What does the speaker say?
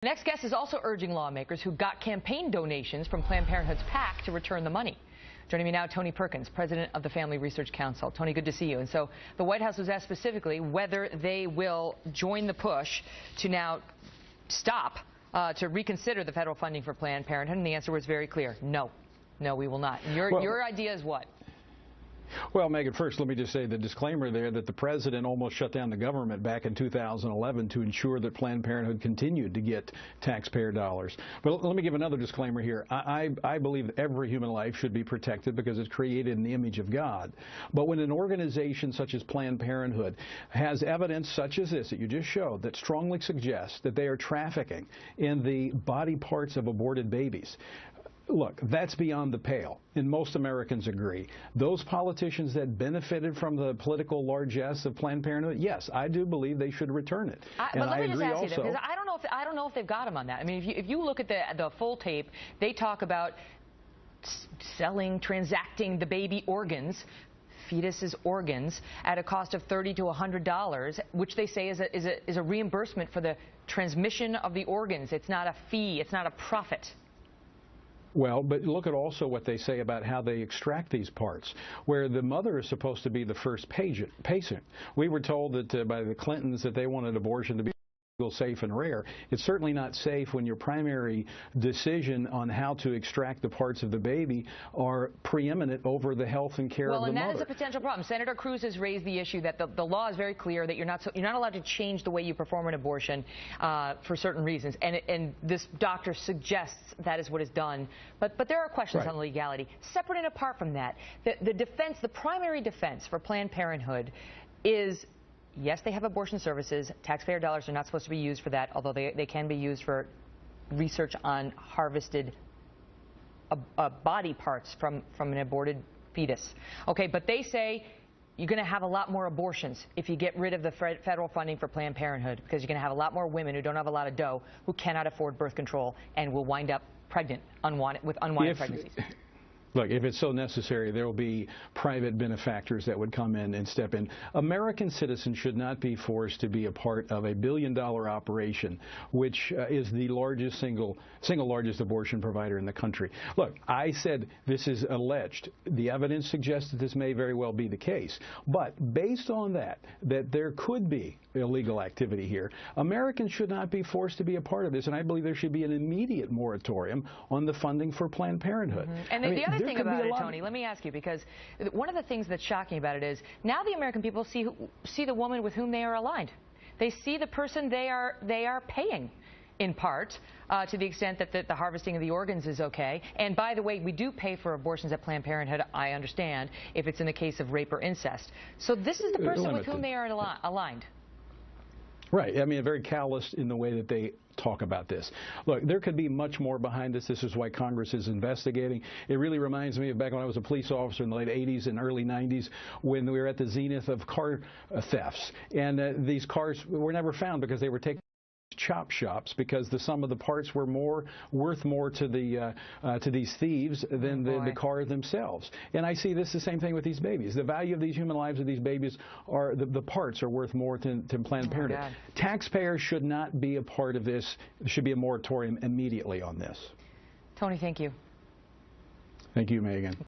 Next guest is also urging lawmakers who got campaign donations from Planned Parenthood's PAC to return the money. Joining me now, Tony Perkins, president of the Family Research Council. Tony, good to see you. And so the White House was asked specifically whether they will join the push to now stop, to reconsider the federal funding for Planned Parenthood. And the answer was very clear. No. No, we will not. Your idea is what? Well, Megyn, first let me just say the disclaimer there that the president almost shut down the government back in 2011 to ensure that Planned Parenthood continued to get taxpayer dollars. But let me give another disclaimer here. I believe that every human life should be protected because it's created in the image of God. But when an organization such as Planned Parenthood has evidence such as this that you just showed that strongly suggests that they are trafficking in the body parts of aborted babies, look, that's beyond the pale, and most Americans agree. Those politicians that benefited from the political largesse of Planned Parenthood, yes, I do believe they should return it. But let me just ask you that, because I don't know if they've got them on that. I mean, if you look at the full tape, they talk about selling, transacting the baby organs, fetuses' organs, at a cost of $30 to $100, which they say is a reimbursement for the transmission of the organs. It's not a fee. It's not a profit. Well, but look at also what they say about how they extract these parts, where the mother is supposed to be the first patient. We were told that by the Clintons that they wanted abortion to be legal, safe, and rare. It's certainly not safe when your primary decision on how to extract the parts of the baby are preeminent over the health and care of the mother. Well, and that is a potential problem. Senator Cruz has raised the issue that the law is very clear that you're not allowed to change the way you perform an abortion for certain reasons, and this doctor suggests that is what is done. But there are questions on legality. Separate and apart from that, the primary defense for Planned Parenthood is, yes, they have abortion services. Taxpayer dollars are not supposed to be used for that, although they can be used for research on harvested body parts from an aborted fetus. Okay, but they say you're going to have a lot more abortions if you get rid of the federal funding for Planned Parenthood, because you're going to have a lot more women who don't have a lot of dough, who cannot afford birth control, and will wind up pregnant with unwanted pregnancies. Look, if it's so necessary, there will be private benefactors that would come in and step in. American citizens should not be forced to be a part of a billion-dollar operation, which is the single largest abortion provider in the country. Look, I said this is alleged. The evidence suggests that this may very well be the case. But based on that there could be illegal activity here, Americans should not be forced to be a part of this. And I believe there should be an immediate moratorium on the funding for Planned Parenthood. And the other thing about it, Tony, let me ask you, because one of the things that's shocking about it is now the American people see the woman with whom they are aligned. They see the person they are paying, in part, to the extent that the harvesting of the organs is okay. And by the way, we do pay for abortions at Planned Parenthood, I understand, if it's in the case of rape or incest. So this is the person with whom they are aligned. Right. I mean, very callous in the way that they talk about this. Look, there could be much more behind this. This is why Congress is investigating. It really reminds me of back when I was a police officer in the late 80s and early 90s, when we were at the zenith of car thefts. And these cars were never found because they were taken to chop shops, because the sum of the parts were worth more to these thieves than the car themselves. And I see this the same thing with these babies. The value of these human lives of these babies are the parts are worth more to Planned Parenthood. Taxpayers should not be a part of this. There should be a moratorium immediately on this. Tony, thank you. Thank you, Megyn.